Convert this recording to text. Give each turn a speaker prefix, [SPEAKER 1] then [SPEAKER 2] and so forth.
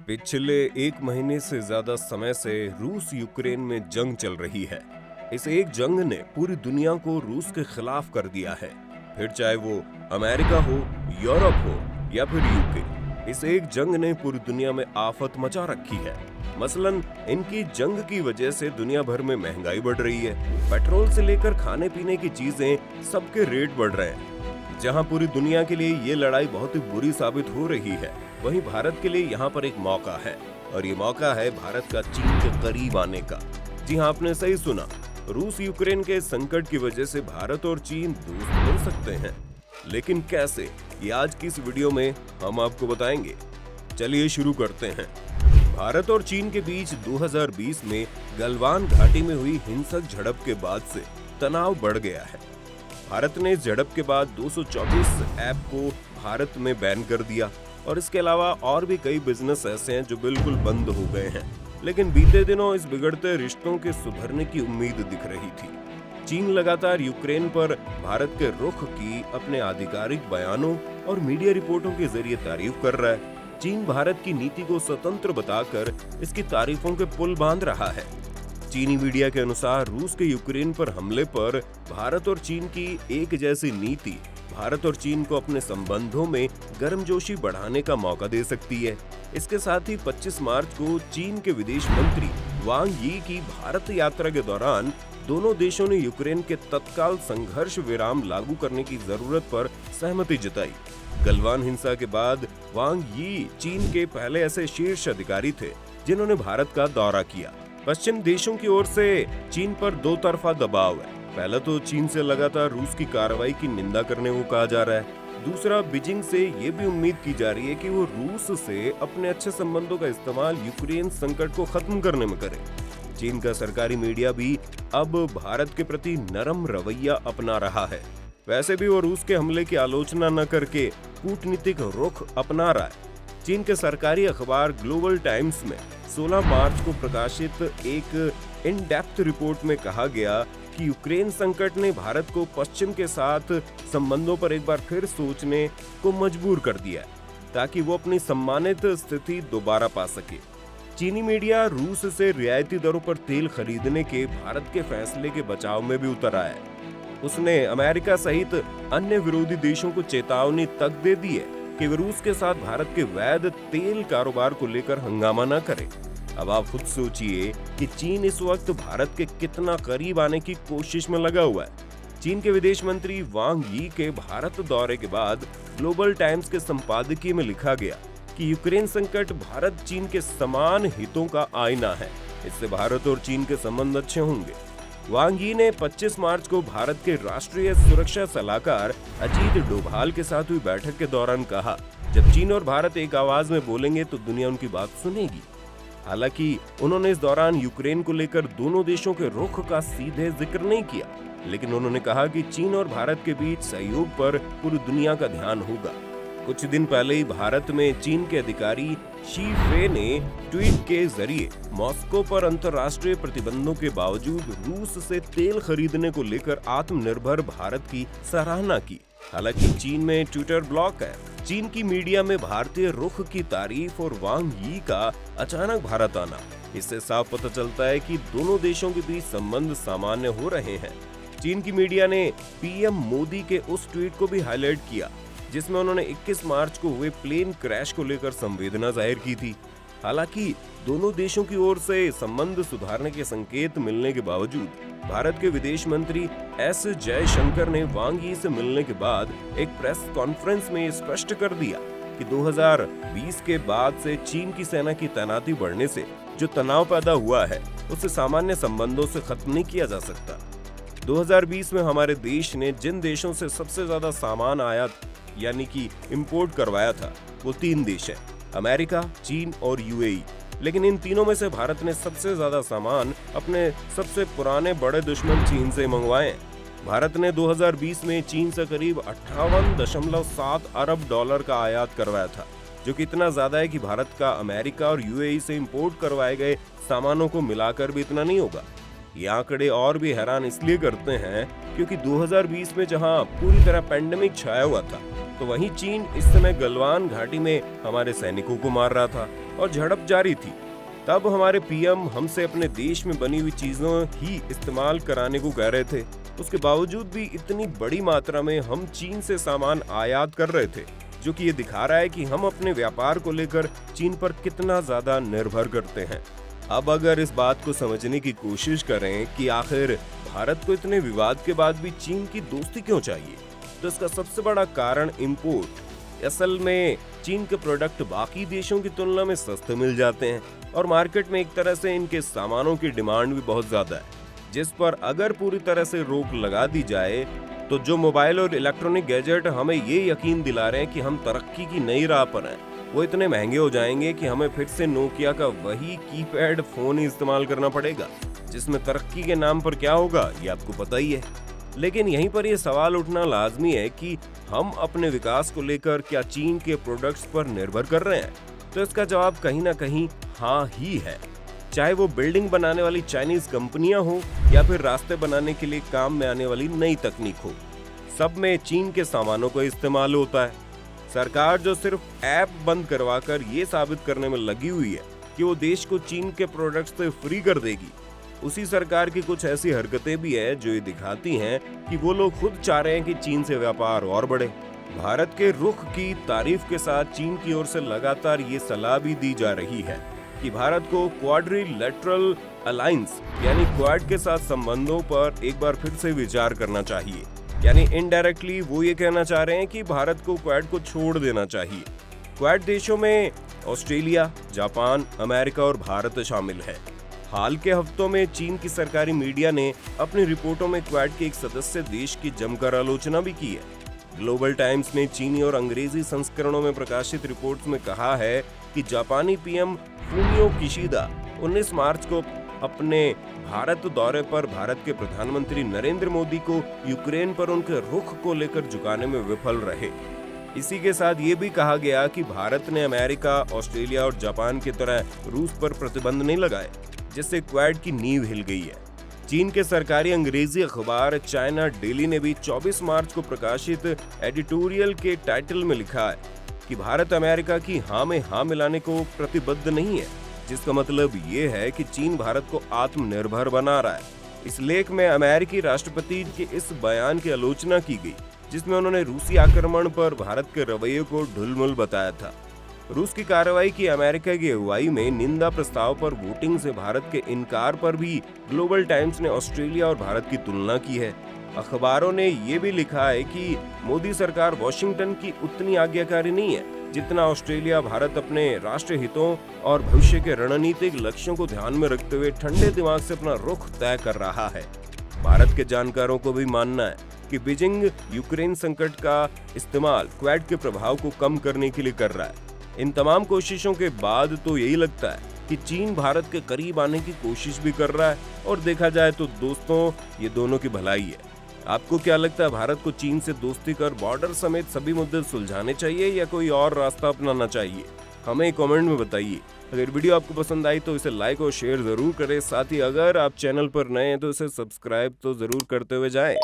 [SPEAKER 1] पिछले एक महीने से ज्यादा समय से रूस यूक्रेन में जंग चल रही है। इस एक जंग ने पूरी दुनिया को रूस के खिलाफ कर दिया है, फिर चाहे वो अमेरिका हो, यूरोप हो या फिर यूके। इस एक जंग ने पूरी दुनिया में आफत मचा रखी है। मसलन इनकी जंग की वजह से दुनिया भर में महंगाई बढ़ रही है। पेट्रोल से लेकर खाने पीने की चीजें सबके रेट बढ़ रहे हैं। जहां पूरी दुनिया के लिए ये लड़ाई बहुत ही बुरी साबित हो रही है, वहीं भारत के लिए यहाँ पर एक मौका है, और ये मौका है भारत का चीन के करीब आने का। जी हाँ, आपने सही सुना, रूस यूक्रेन के संकट की वजह से भारत और चीन दोस्त बन सकते हैं। लेकिन कैसे, ये आज की इस वीडियो में हम आपको बताएंगे। चलिए शुरू करते हैं। भारत और चीन के बीच 2020 में गलवान घाटी में हुई हिंसक झड़प के बाद से तनाव बढ़ गया है। भारत ने इस झड़प के बाद 224 ऐप को भारत में बैन कर दिया, और इसके अलावा और भी कई बिजनेस ऐसे हैं जो बिल्कुल बंद हो गए हैं। लेकिन बीते दिनों इस बिगड़ते रिश्तों के सुधरने की उम्मीद दिख रही थी। चीन लगातार यूक्रेन पर भारत के रुख की अपने आधिकारिक बयानों और मीडिया रिपोर्टों के जरिए तारीफ कर रहा है। चीन भारत की नीति को स्वतंत्र बताकर इसकी तारीफों के पुल बांध रहा है। चीनी मीडिया के अनुसार रूस के यूक्रेन पर हमले पर भारत और चीन की एक जैसी नीति भारत और चीन को अपने संबंधों में गर्मजोशी बढ़ाने का मौका दे सकती है। इसके साथ ही 25 मार्च को चीन के विदेश मंत्री वांग यी की भारत यात्रा के दौरान दोनों देशों ने यूक्रेन के तत्काल संघर्ष विराम लागू करने की जरूरत पर सहमति जताई। गलवान हिंसा के बाद वांग यी चीन के पहले ऐसे शीर्ष अधिकारी थे जिन्होंने भारत का दौरा किया। पश्चिम देशों की ओर से चीन पर दो तरफा दबाव है। पहला तो चीन से लगातार रूस की कार्रवाई की निंदा करने को कहा जा रहा है। दूसरा, बीजिंग से ये भी उम्मीद की जा रही है कि वो रूस से अपने अच्छे संबंधों का इस्तेमाल यूक्रेन संकट को खत्म करने में करे। चीन का सरकारी मीडिया भी अब भारत के प्रति नरम रवैया अपना रहा है। वैसे भी वो रूस के हमले की आलोचना न करके कूटनीतिक रुख अपना रहा है। चीन के सरकारी अखबार ग्लोबल टाइम्स में 16 मार्च को प्रकाशित एक इन डेप्थ रिपोर्ट में कहा गया कि यूक्रेन संकट ने भारत को पश्चिम के साथ संबंधों पर एक बार फिर सोचने को मजबूर कर दिया है, ताकि वो अपनी सम्मानित स्थिति दोबारा पा सके। चीनी मीडिया रूस से रियायती दरों पर तेल खरीदने के भारत के फैसले के बचाव में भी उतर आया है। उसने अमेरिका सहित अन्य विरोधी देशों को चेतावनी तक दे दी है कि वे रूस के साथ भारत के वैध तेल कारोबार को लेकर हंगामा न करें। अब आप खुद सोचिए कि चीन इस वक्त भारत के कितना करीब आने की कोशिश में लगा हुआ है। चीन के विदेश मंत्री वांग यी के भारत दौरे के बाद ग्लोबल टाइम्स के संपादकीय में लिखा गया कि यूक्रेन संकट भारत चीन के समान हितों का आईना है। इससे भारत और चीन के संबंध अच्छे होंगे। वांग यी ने 25 मार्च को भारत के राष्ट्रीय सुरक्षा सलाहकार अजीत डोभाल के साथ हुई बैठक के दौरान कहा, जब चीन और भारत एक आवाज में बोलेंगे तो दुनिया उनकी बात सुनेगी। हालांकि उन्होंने इस दौरान यूक्रेन को लेकर दोनों देशों के रुख का सीधे जिक्र नहीं किया, लेकिन उन्होंने कहा कि चीन और भारत के बीच सहयोग पर पूरी दुनिया का ध्यान होगा। कुछ दिन पहले ही भारत में चीन के अधिकारी शी फे ने ट्वीट के जरिए मॉस्को पर अंतर्राष्ट्रीय प्रतिबंधों के बावजूद रूस से तेल खरीदने को लेकर आत्मनिर्भर भारत की सराहना की। हालांकि चीन में ट्विटर ब्लॉक है। चीन की मीडिया में भारतीय रुख की तारीफ और वांग यी का अचानक भारत आना, इससे साफ पता चलता है कि दोनों देशों के बीच संबंध सामान्य हो रहे हैं। चीन की मीडिया ने पीएम मोदी के उस ट्वीट को भी हाईलाइट किया जिसमें उन्होंने 21 मार्च को हुए प्लेन क्रैश को लेकर संवेदना जाहिर की थी। हालांकि दोनों देशों की ओर से संबंध सुधारने के संकेत मिलने के बावजूद भारत के विदेश मंत्री एस जयशंकर ने वांग यी से मिलने के बाद एक प्रेस कॉन्फ्रेंस में स्पष्ट कर दिया कि 2020 के बाद से चीन की सेना की तैनाती बढ़ने से जो तनाव पैदा हुआ है, उसे सामान्य संबंधों से खत्म नहीं किया जा सकता। 2020 में हमारे देश ने जिन देशों से सबसे ज्यादा सामान आयात यानी कि इंपोर्ट करवाया था, वो 3 देश है, अमेरिका, चीन और यूएई। लेकिन इन तीनों में से भारत ने सबसे ज्यादा सामान अपने सबसे पुराने बड़े दुश्मन चीन से मंगवाए हैं। भारत ने 2020 में चीन से करीब 58.7 अरब डॉलर का आयात करवाया था, जो कि इतना ज्यादा है कि भारत का अमेरिका और यूएई से इंपोर्ट करवाए गए सामानों को मिलाकर भी इतना नहीं होगा। ये आंकड़े और भी हैरान इसलिए करते हैं क्योंकि 2020 में जहां पूरी तरह पैंडेमिक छाया हुआ था, तो वहीं चीन इस समय गलवान घाटी में हमारे सैनिकों को मार रहा था। और झड़प जारी थी। तब हमारे पीएम हमसे अपने देश में बनी हुई चीजों ही इस्तेमाल कराने को कह रहे थे। उसके बावजूद भी इतनी बड़ी मात्रा में हम चीन से सामान आयात कर रहे थे, जो कि ये दिखा रहा है कि हम अपने व्यापार को लेकर चीन पर कितना ज्यादा निर्भर करते हैं। अब अगर इस बात को समझने की कोशिश करें कि आखिर भारत को इतने विवाद के बाद भी चीन की दोस्ती क्यों चाहिए, तो इसका सबसे बड़ा कारण इंपोर्ट। असल में चीन के प्रोडक्ट बाकी देशों की तुलना में सस्ते मिल जाते हैं और मार्केट में एक तरह से इनके सामानों की डिमांड भी बहुत ज्यादा है, जिस पर अगर पूरी तरह से रोक लगा दी जाए तो जो मोबाइल और इलेक्ट्रॉनिक गैजेट हमें ये यकीन दिला रहे हैं कि हम तरक्की की नई राह पर हैं, वो इतने महंगे हो जाएंगे कि हमें फिर से नोकिया का वही कीपैड फोन ही इस्तेमाल करना पड़ेगा, जिसमें तरक्की के नाम पर क्या होगा ये आपको पता ही है। लेकिन यहीं पर ये सवाल उठना लाजमी है कि हम अपने विकास को लेकर क्या चीन के प्रोडक्ट्स पर निर्भर कर रहे हैं, तो इसका जवाब कहीं ना कहीं हाँ ही है। चाहे वो बिल्डिंग बनाने वाली चाइनीज कंपनियां हो या फिर रास्ते बनाने के लिए काम में आने वाली नई तकनीक हो, सब में चीन के सामानों का इस्तेमाल होता है। सरकार जो सिर्फ ऐप बंद करवाकर ये साबित करने में लगी हुई है कि वो देश को चीन के प्रोडक्ट्स से फ्री कर देगी, उसी सरकार की कुछ ऐसी हरकतें भी है जो ये दिखाती हैं कि वो लोग खुद चाह रहे हैं कि चीन से व्यापार और बढ़े। भारत के रुख की तारीफ के साथ चीन की ओर से लगातार ये सलाह भी दी जा रही है कि भारत को क्वाड्रिलेटरल अलायंस यानी क्वाड के साथ संबंधों पर एक बार फिर से विचार करना चाहिए। यानी इनडायरेक्टली वो ये कहना चाह रहे हैं कि भारत को क्वाड को छोड़ देना चाहिए। क्वाड देशों में ऑस्ट्रेलिया, जापान, अमेरिका और भारत शामिल है। हाल के हफ्तों में चीन की सरकारी मीडिया ने अपनी रिपोर्टों में क्वाड के एक सदस्य देश की जमकर आलोचना भी की है। ग्लोबल टाइम्स ने चीनी और अंग्रेजी संस्करणों में प्रकाशित रिपोर्ट्स में कहा है कि जापानी पीएम फूमियो किशिदा 19 मार्च को अपने भारत दौरे पर भारत के प्रधानमंत्री नरेंद्र मोदी को यूक्रेन पर उनके रुख को लेकर झुकाने में विफल रहे। इसी के साथ ये भी कहा गया कि भारत ने अमेरिका, ऑस्ट्रेलिया और जापान की तरह रूस पर प्रतिबंध नहीं लगाए, जिससे क्वाड की नींव हिल गई है। चीन के सरकारी अंग्रेजी अखबार चाइना डेली ने भी 24 मार्च को प्रकाशित एडिटोरियल के टाइटल में लिखा है कि भारत अमेरिका की हाँ में हाँ मिलाने को प्रतिबद्ध नहीं है, जिसका मतलब ये है कि चीन भारत को आत्मनिर्भर बना रहा है। इस लेख में अमेरिकी राष्ट्रपति के इस बयान की आलोचना की गई, जिसमें उन्होंने रूसी आक्रमण पर भारत के रवैये को ढुलमुल बताया था। रूस की कार्रवाई की अमेरिका की अगुवाई में निंदा प्रस्ताव पर वोटिंग से भारत के इनकार पर भी ग्लोबल टाइम्स ने ऑस्ट्रेलिया और भारत की तुलना की है। अखबारों ने ये भी लिखा है कि मोदी सरकार वॉशिंगटन की उतनी आज्ञाकारी नहीं है जितना ऑस्ट्रेलिया भारत अपने राष्ट्रीय हितों और भविष्य के रणनीतिक लक्ष्यों को ध्यान में रखते हुए ठंडे दिमाग से अपना रुख तय कर रहा है। भारत के जानकारों को भी मानना है कि बीजिंग यूक्रेन संकट का इस्तेमाल क्वाड के प्रभाव को कम करने के लिए कर रहा है। इन तमाम कोशिशों के बाद तो यही लगता है कि चीन भारत के करीब आने की कोशिश भी कर रहा है, और देखा जाए तो दोस्तों ये दोनों की भलाई है। आपको क्या लगता है, भारत को चीन से दोस्ती कर बॉर्डर समेत सभी मुद्दे सुलझाने चाहिए या कोई और रास्ता अपनाना चाहिए? हमें कमेंट में बताइए। अगर वीडियो आपको पसंद आई तो इसे लाइक और शेयर जरूर करें। साथ ही अगर आप चैनल पर नए हैं तो इसे सब्सक्राइब तो जरूर करते हुए जाएं।